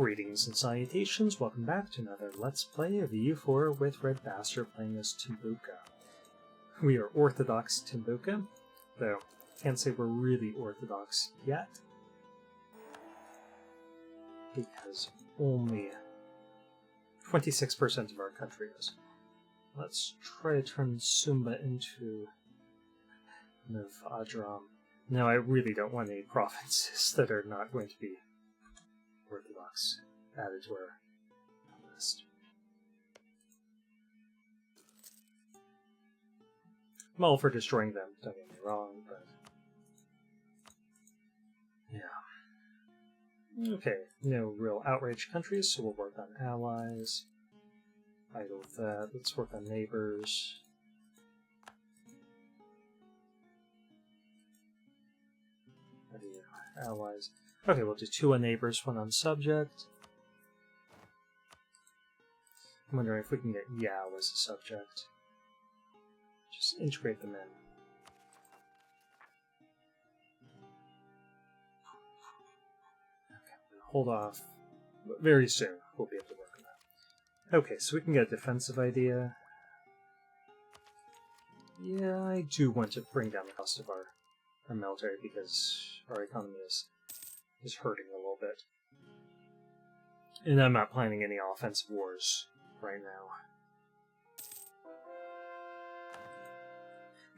Greetings and salutations, welcome back to another Let's Play of EU4 with RedBstrd playing as Tumbuka. We are Orthodox Tumbuka, though can't say we're really Orthodox yet, because only 26% of our country is. Let's try to turn Sumba into Navadram. No, I really don't want any provinces that are not going to be Orthodox added to our list. I'm all for destroying them, don't get me wrong, but yeah. Okay, no real outraged countries, so we'll work on allies. Idle with that. Let's work on neighbors. Allies. Okay, we'll do 2 on neighbors, 1 on subject. I'm wondering if we can get Yao as a subject. Just integrate them in. Okay, hold off. But very soon we'll be able to work on that. Okay, so we can get a defensive idea. Yeah, I do want to bring down the cost of our military because our economy is hurting a little bit. And I'm not planning any offensive wars right now.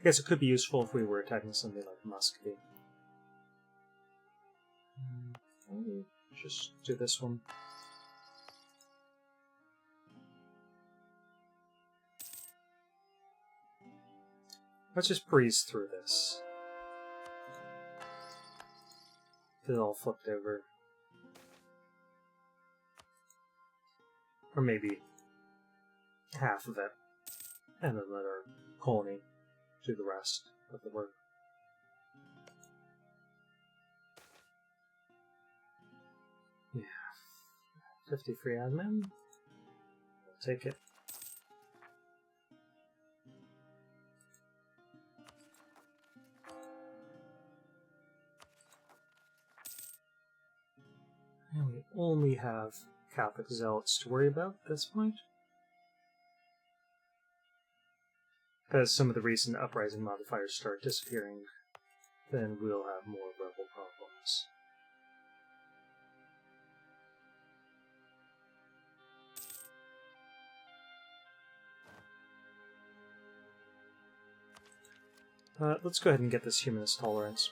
I guess it could be useful if we were attacking something like Muscovy. Let me just do this one. Let's just breeze through this. Get it all flipped over. Or maybe half of it. And another colony do the rest of the work. Yeah. 50 free admin. We'll take it. And we only have Catholic zealots to worry about at this point. As some of the recent uprising modifiers start disappearing, then we'll have more rebel problems. Let's go ahead and get this humanist tolerance.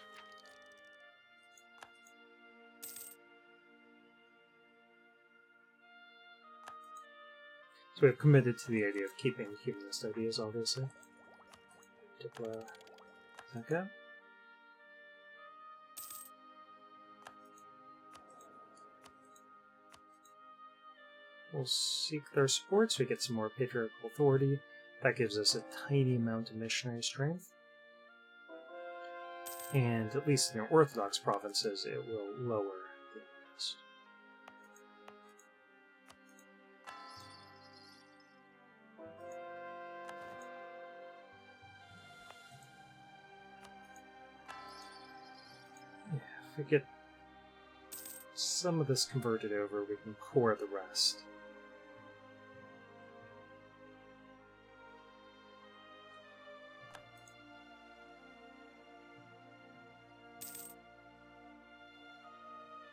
So we've committed to the idea of keeping humanist ideas, obviously. Okay. We'll seek their support so we get some more patriarchal authority. That gives us a tiny amount of missionary strength. And at least in the Orthodox provinces, it will lower the interest. If we get some of this converted over, we can core the rest.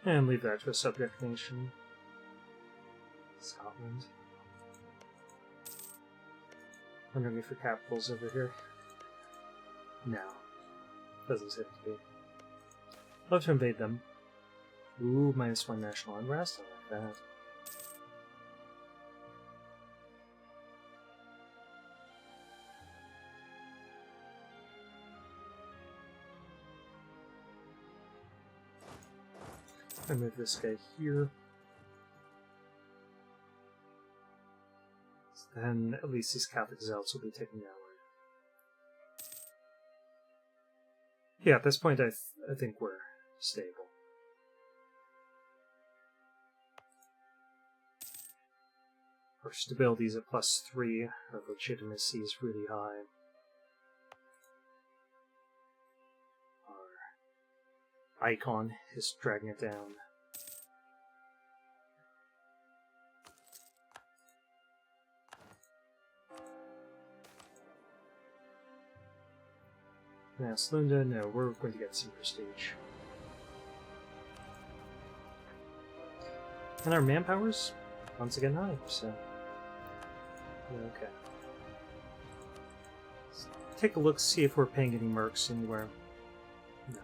And leave that to a subject nation. Scotland. Wondering if the capital's over here. No. Doesn't seem to be. Love to invade them. Ooh, -1 national unrest. I like that. I move this guy here. Then at least these Catholic zealots will be taking that way. Yeah, at this point I think we're stable. Our stability is at +3, our legitimacy is really high. Our icon is dragging it down. Naslunda, no, we're going to get some prestige. And our manpower's once again high, so okay. Let's take a look, see if we're paying any mercs anywhere. No.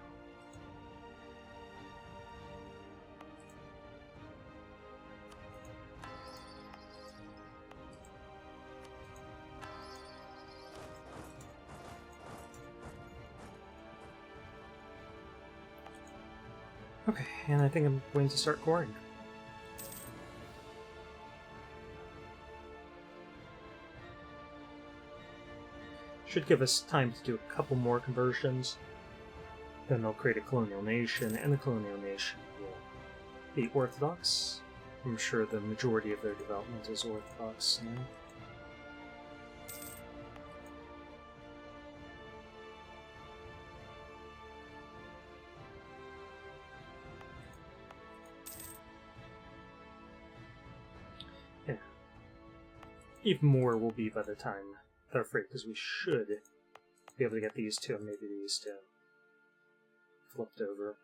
Okay, and I think I'm going to start coring. Should give us time to do a couple more conversions. Then they'll create a colonial nation, and the colonial nation will be Orthodox. I'm sure the majority of their development is Orthodox now. Yeah. Even more will be by the time they're free, because we should be able to get these two, and maybe these two flipped over.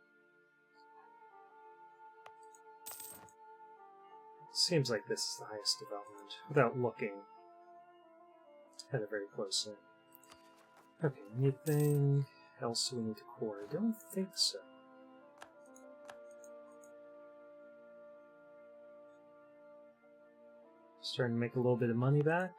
Seems like this is the highest development, without looking at it very closely. Okay, anything else we need to core? I don't think so. Starting to make a little bit of money back.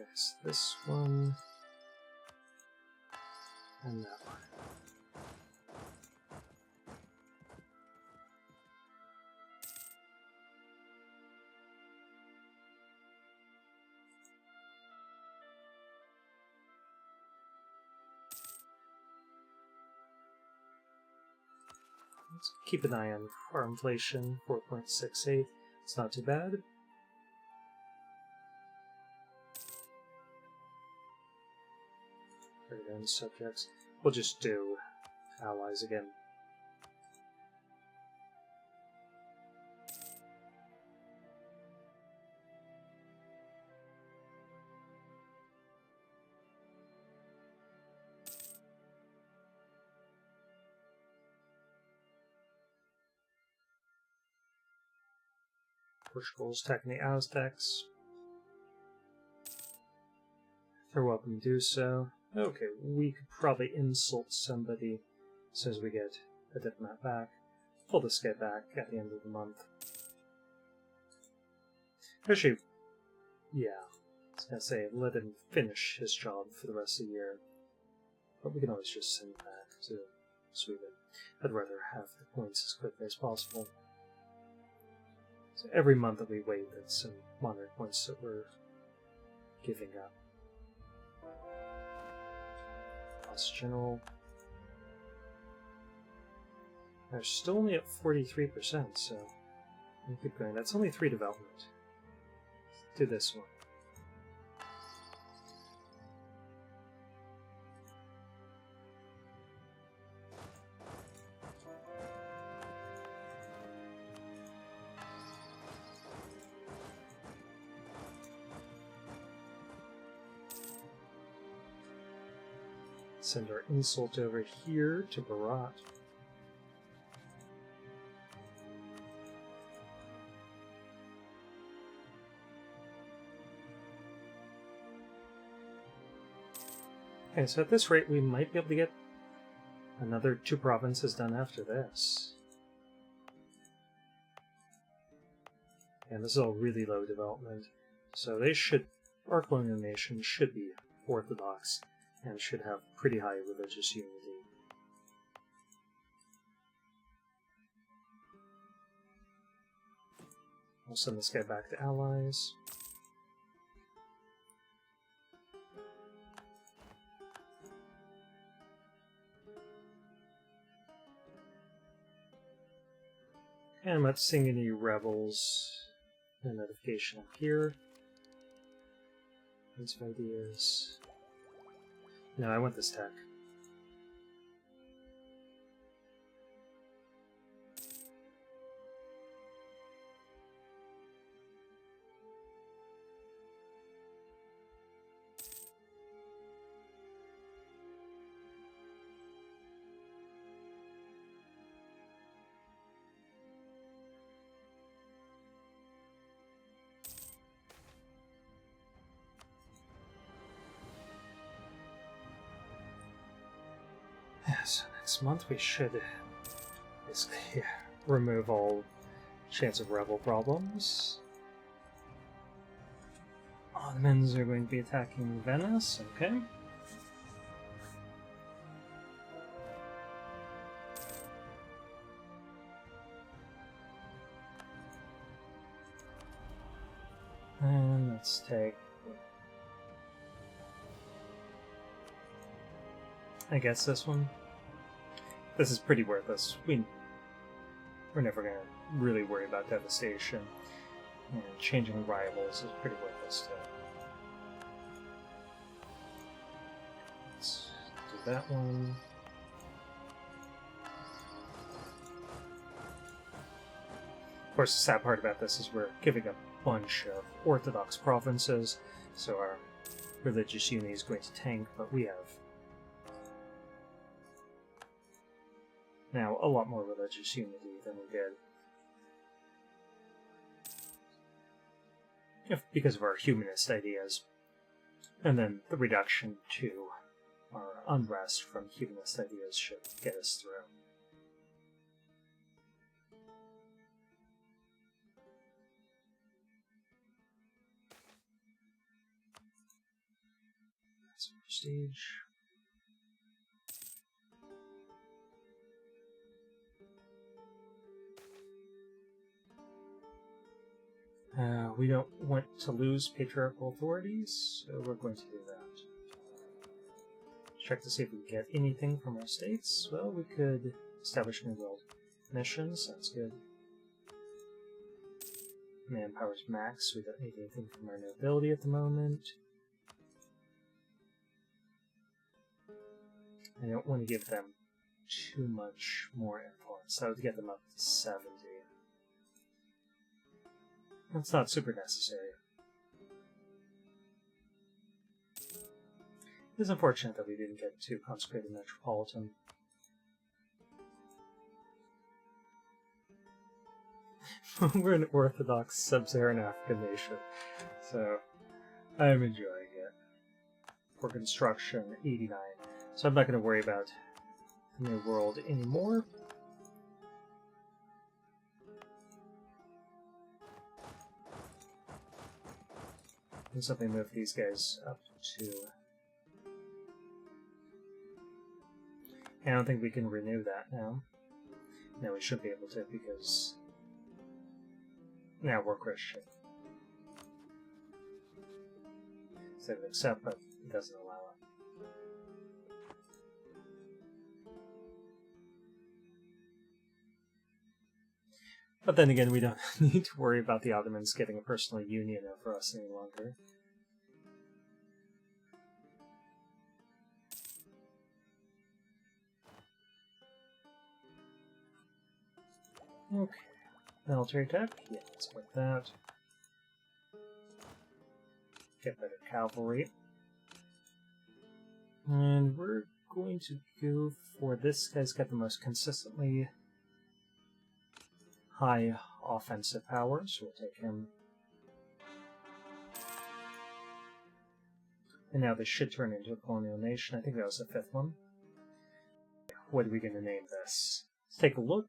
Okay, so this one and that one. Let's keep an eye on our inflation, 4.68. It's not too bad. Then subjects. We'll just do allies again. Portugal's attacking the Aztecs. They're welcome to do so. Okay, we could probably insult somebody as soon as we get a diplomat back. Pull this guy back at the end of the month. Actually, yeah, I was going to say, let him finish his job for the rest of the year. But we can always just send him back to Sweden. I'd rather have the points as quickly as possible. So every month that we wait, that's some monarch points that we're giving up. General. They're still only at 43%, so we keep going. That's only 3 development. Let's do this one. Send our insult over here to Barat. Okay, so at this rate we might be able to get another 2 provinces done after this. And this is all really low development. So they should, our colonial nation should be Orthodox and should have pretty high religious unity. I'll send this guy back to allies. And I'm not seeing any rebels. A notification up here. Lots of ideas. No, I want this tech. Yeah, so next month we should basically remove all chance of rebel problems. Ottomans are going to be attacking Venice, okay. And let's take, I guess this one. This is pretty worthless. We're never going to really worry about devastation. And changing rivals is pretty worthless too. Let's do that one. Of course, the sad part about this is we're giving a bunch of Orthodox provinces, so our religious unity is going to tank, but we have now a lot more religious unity than we did. Because of our humanist ideas. And then the reduction to our unrest from humanist ideas should get us through. That's prestige. We don't want to lose patriarchal authorities, so we're going to do that. Check to see if we can get anything from our states. Well, we could establish New World missions, that's good. Manpower's max, we don't need anything from our nobility at the moment. I don't want to give them too much more influence, so I would get them up to 70. That's not super necessary. It's unfortunate that we didn't get to consecrated metropolitan. We're an Orthodox sub-Saharan African nation, so I'm enjoying it. For construction, 89. So I'm not going to worry about the New World anymore. And something move these guys up to. I don't think we can renew that now. No, we should be able to because now we're Christian. So it would accept, but it doesn't allow it. But then again, we don't need to worry about the Ottomans getting a personal union over us any longer. Okay. Military tech? Yeah, let's put that. Get better cavalry. And we're going to go for this guy's got the most consistently high offensive power, so we'll take him. And now this should turn into a colonial nation. I think that was the 5th one. What are we going to name this? Let's take a look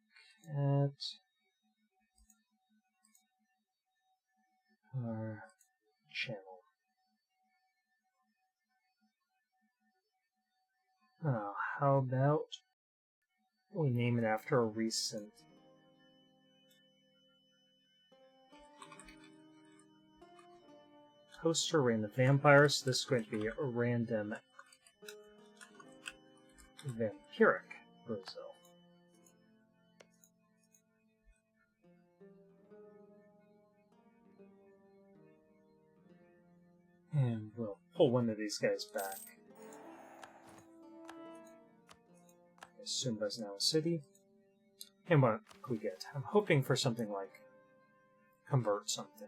at our channel. How about we name it after a recent poster, random vampires. This is going to be a random vampiric Brazil. And we'll pull one of these guys back. Sumba's now a city. And what can we get? I'm hoping for something like convert something.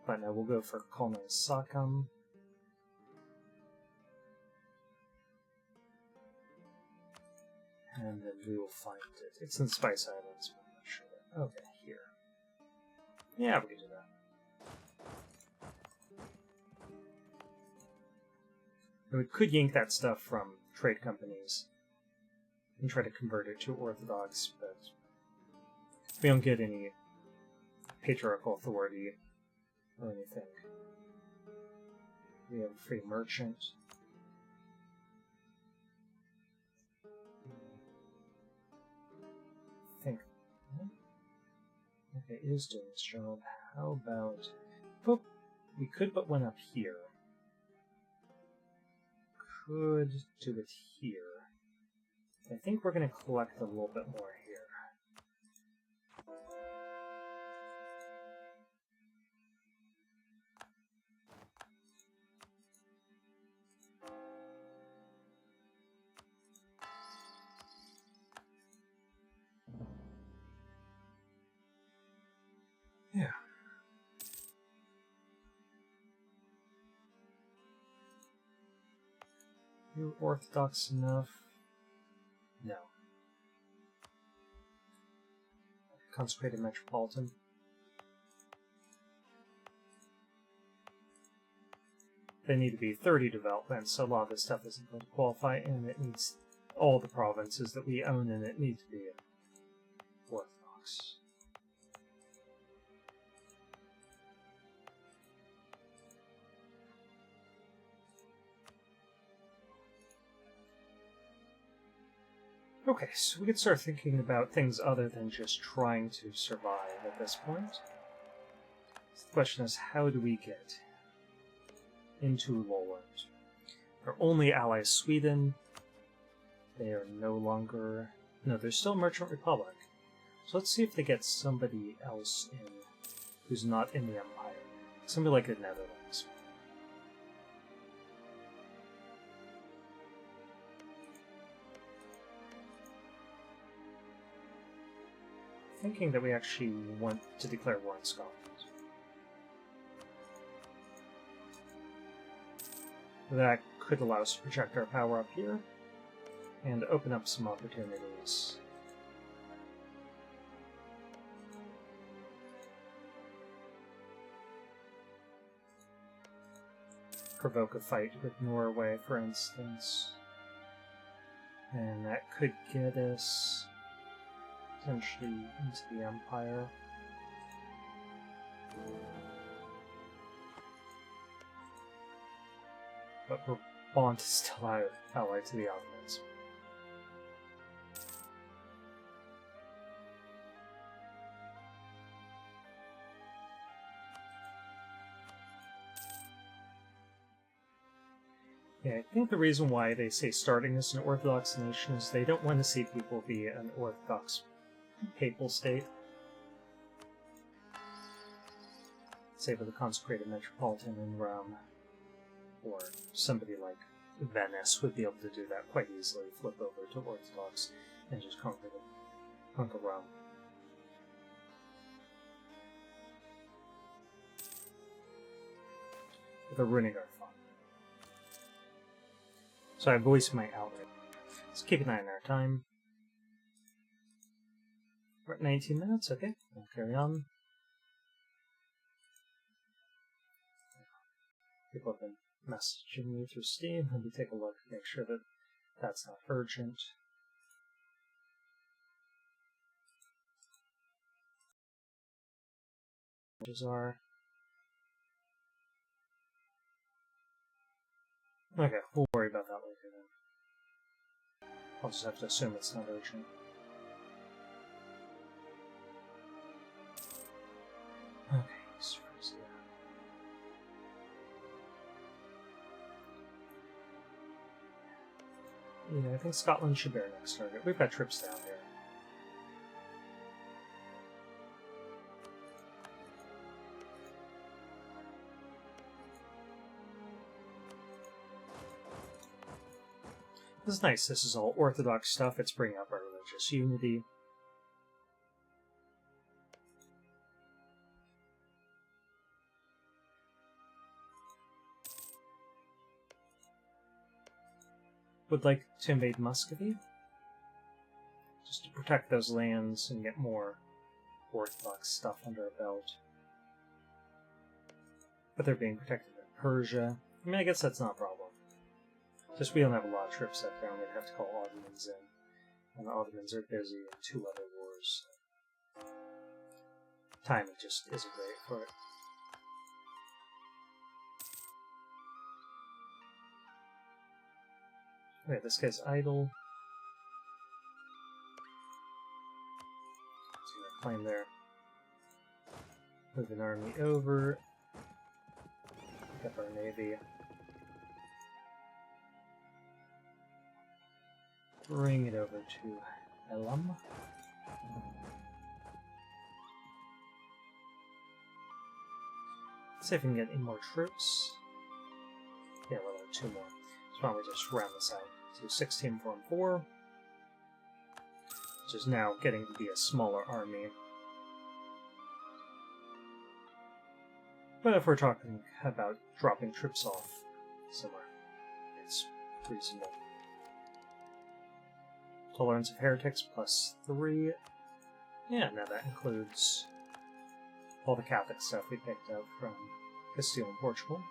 But now we'll go for colonize Sakam. And then we will find it. It's in Spice Islands, but I'm not sure that. Okay, here. Yeah, we can do that. And we could yank that stuff from trade companies and try to convert it to Orthodox, but we don't get any patriarchal authority or anything. We have a free merchant. I think okay, it is doing its job. How about we could put one up here. Could do it here. I think we're going to collect a little bit more here. Yeah. You're Orthodox enough? No. Consecrated Metropolitan. They need to be 30 developments, so a lot of this stuff isn't going to qualify, and it needs all the provinces that we own in it need to be Orthodox. Okay, so we can start thinking about things other than just trying to survive at this point. So the question is, how do we get into Lolland? Our only ally is Sweden. They are no longer... No, they're still Merchant Republic. So let's see if they get somebody else in who's not in the Empire. Somebody like the Netherlands. Thinking that we actually want to declare war on Scotland. That could allow us to project our power up here and open up some opportunities. Provoke a fight with Norway, for instance. And that could get us potentially into the Empire. But Brabant is still allied to the Ottomans. Yeah, I think the reason why they say starting as an Orthodox nation is they don't want to see people be an Orthodox papal state. Say with a consecrated metropolitan in Rome, or somebody like Venice would be able to do that quite easily, flip over to Orthodox and just conquer Rome. But they're ruining our fun. So I voiced my outright. Let's keep an eye on our time. We're at 19 minutes, okay. We'll carry on. People have been messaging me through Steam. Let me take a look, make sure that that's not urgent. Are. Okay, we'll worry about that later then. I'll just have to assume it's not urgent. Okay, so yeah, I think Scotland should be our next target. We've got troops down here. This is nice. This is all Orthodox stuff. It's bringing up our religious unity. Would like to invade Muscovy, just to protect those lands and get more Orthodox stuff under our belt. But they're being protected in Persia. I mean, I guess that's not a problem. Just we don't have a lot of troops up there. I'm going to have to call Ottomans in. And the Ottomans are busy in 2 other wars. Timing just isn't great for it. Okay, this guy's idle. So we're going to claim there. Move an army over. Pick up our navy. Bring it over to Elam. Let's see if we can get any more troops. Yeah, we'll have 2 more. So why don't we just round this out. So 16 form 4, which is now getting to be a smaller army. But if we're talking about dropping troops off somewhere, it's reasonable. Tolerance of heretics +3. Yeah, now that includes all the Catholic stuff we picked up from Castile and Portugal.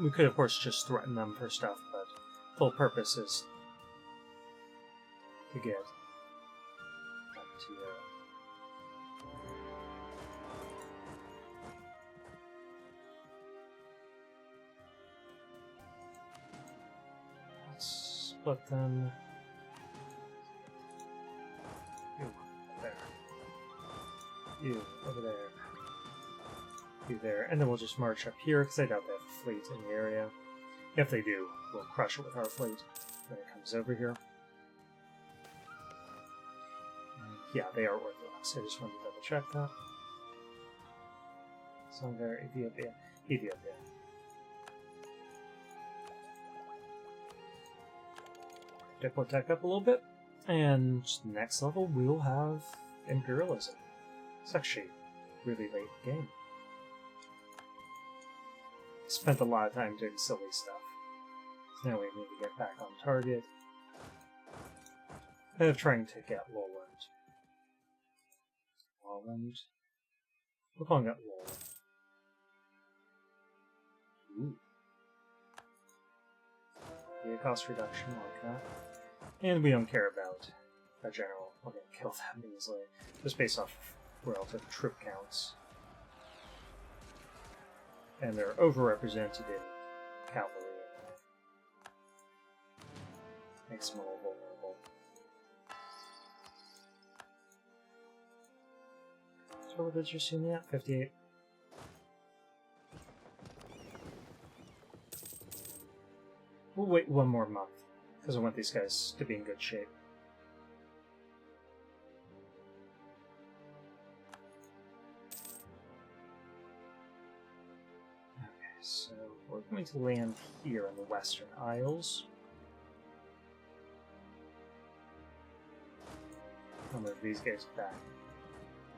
We could, of course, just threaten them for stuff, but the whole purpose is to get back to let's split them. You there. You over there. You there. And then we'll just march up here, because I doubt they have a fleet in the area. If they do, we'll crush it with our fleet when it comes over here. And yeah, they are Orthodox. I just wanted to double check that. So there, Ethiopia. Ethiopia. Diplotech up a little bit. And next level, we'll have Imperialism. It's actually really late game. Spent a lot of time doing silly stuff. So now we need to get back on target. Instead of trying to get Lolland. Lolland? We're calling it Lolland. Ooh. Yeah, cost reduction like that. And we don't care about a general. We're going to kill them easily. Just based off of relative troop counts. And they're overrepresented in cavalry. Makes them all vulnerable. So what did you see yet? 58. We'll wait 1 more month, because I want these guys to be in good shape. So we're going to land here in the Western Isles. I'll move these guys back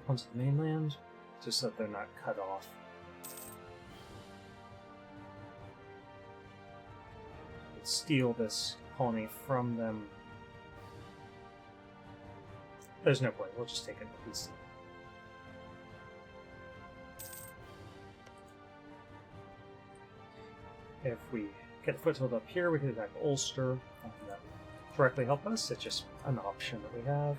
onto the mainland, just so that they're not cut off. Let's steal this colony from them. There's no point, we'll just take it in peace. If we get a foothold up here, we can attack Ulster. That would directly help us. It's just an option that we have.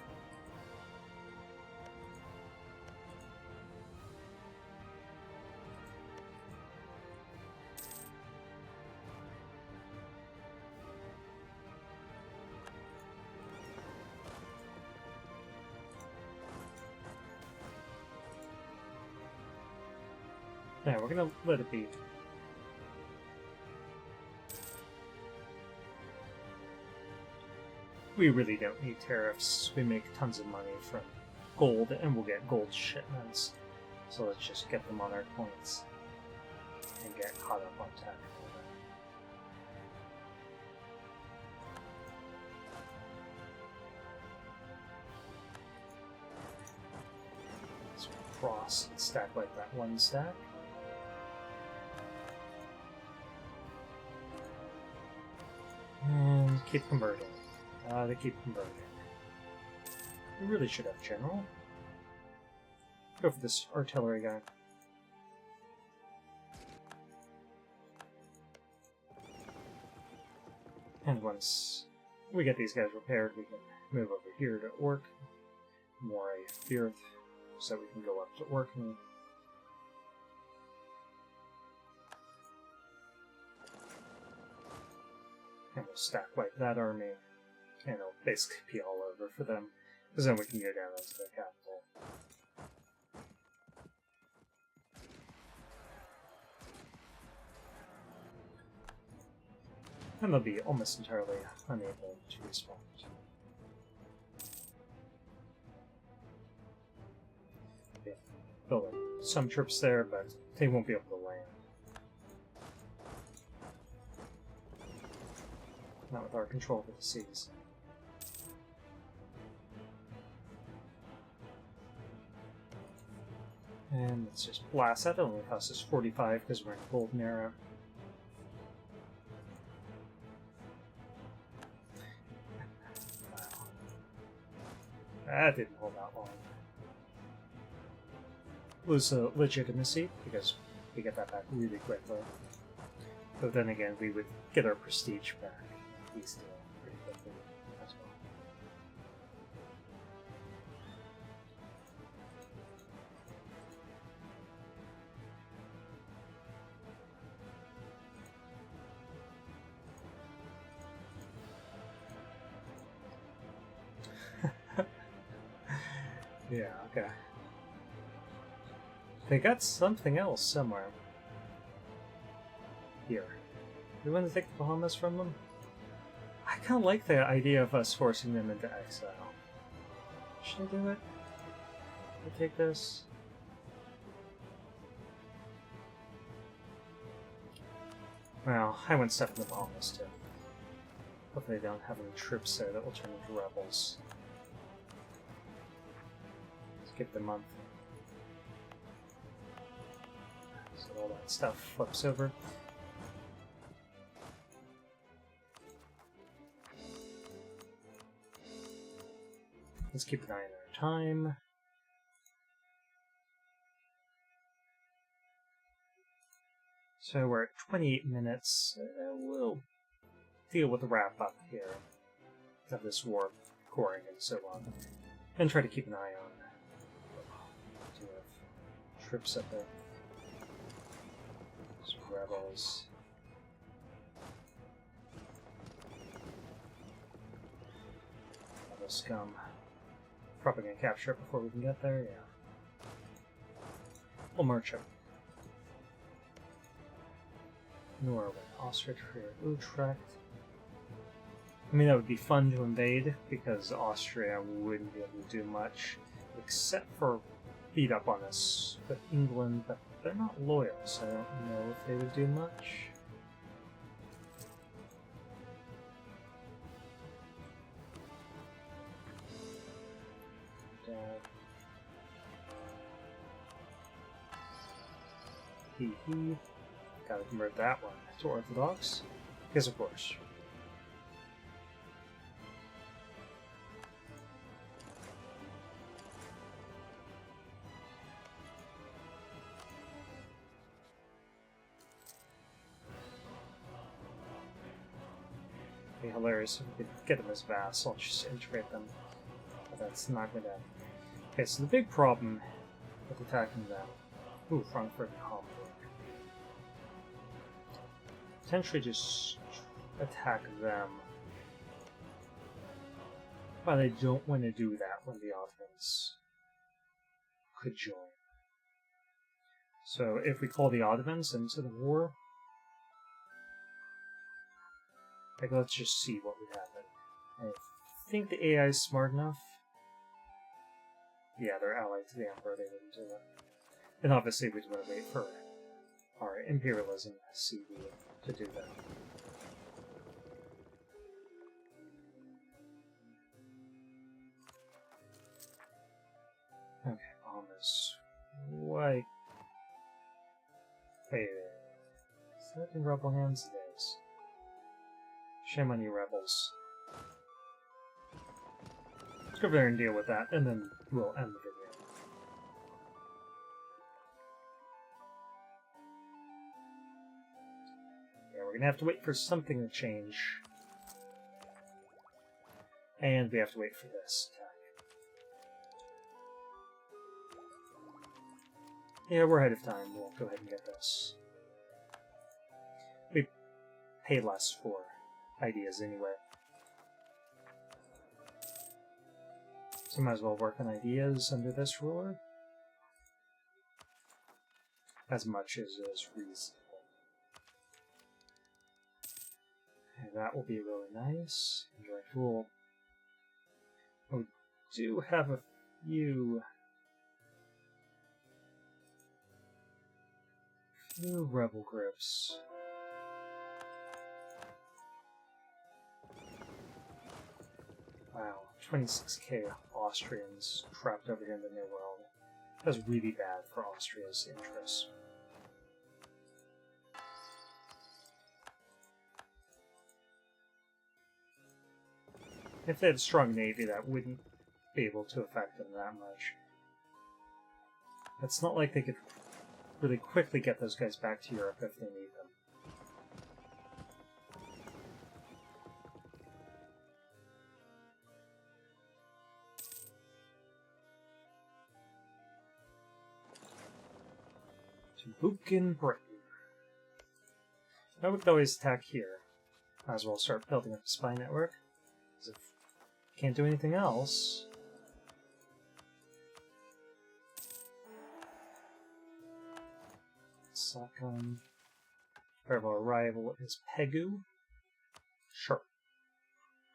Yeah, we're gonna let it be. We really don't need tariffs. We make tons of money from gold, and we'll get gold shipments. So let's just get them on our points and get caught up on tech. So cross and stack like that one stack. And keep converting. They keep converting. We really should have general. Go for this artillery guy. And once we get these guys repaired, we can move over here to Orc. More a Fearth, so we can go up to Orkney. And we'll stack wipe that army, and it'll basically be all over for them, because then we can go down into the capital. And they'll be almost entirely unable to respond. Yeah, building some troops there, but they won't be able to land. Not with our control of the seas. And let's just blast that. It only costs us 45 because we're in a golden era. Wow. That didn't hold out long. Lose legitimacy because we get that back really quickly. But then again, we would get our prestige back. We steal pretty quickly as well. Yeah, okay. They got something else somewhere. Here. We want to take the Bahamas from them? I kind of like the idea of us forcing them into exile. Should I do it? Should I take this? Well, I went stuff in the Bahamas too. Hopefully they don't have any troops there that will turn into rebels. Skip the month. So all that stuff flips over. Let's keep an eye on our time. So we're at 28 minutes. We'll deal with the wrap up here of this war coring and so on. And try to keep an eye on do have troops up there. Some rebels. Rebel scum. Probably gonna capture it before we can get there, yeah. We'll march up. Norway, Austria, Utrecht. I mean, that would be fun to invade, because Austria wouldn't be able to do much, except for beat up on us. But England, but they're not loyal, so I don't know if they would do much. Hehe. Gotta convert that one to Orthodox. Because of course. It'd be hilarious if we could get them as vassals, just integrate them. But that's not gonna. Okay, so the big problem with attacking them. Ooh, Frankfurt and Hamburg. Potentially just attack them. But I don't want to do that when the Ottomans could join. So if we call the Ottomans into the war, like let's just see what would happen. I think the AI is smart enough yeah, they're allied to the Emperor, they wouldn't do that. And obviously we'd want to wait for our Imperialism CD to do that. Okay, bombers. Why? Wait. Is that in Rebel hands? It is. Shame on you, rebels. Let's go over there and deal with that, and then we'll end the video. Yeah, we're gonna have to wait for something to change. And we have to wait for this attack. Yeah, we're ahead of time. We'll go ahead and get this. We pay less for ideas anyway. So might as well work on ideas under this ruler. As much as is reasonable. And that will be really nice. Enjoy Fool. We do have a few rebel groups. Wow, 26k Austrians trapped over here in the New World. That's really bad for Austria's interests. If they had a strong navy, that wouldn't be able to affect them that much. It's not like they could really quickly get those guys back to Europe if they need them. Tumbuka, Britain. I would always attack here. Might as well start building up a spy network. Because if you can't do anything else... Second. Our arrival is Pegu. Sure.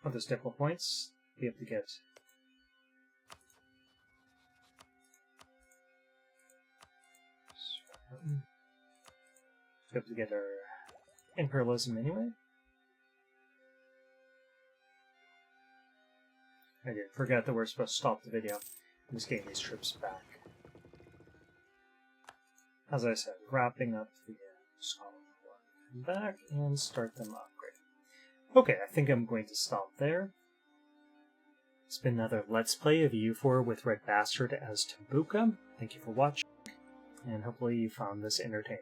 With those diplo points, be able to get our imperialism anyway. I did forget that we're supposed to stop the video. I'm just getting these troops back. As I said, wrapping up the Scotland War. Come back and start them upgrade. Okay, I think I'm going to stop there. It's been another Let's Play of EU4 with RedBstrd as Tumbuka. Thank you for watching, and hopefully you found this entertaining.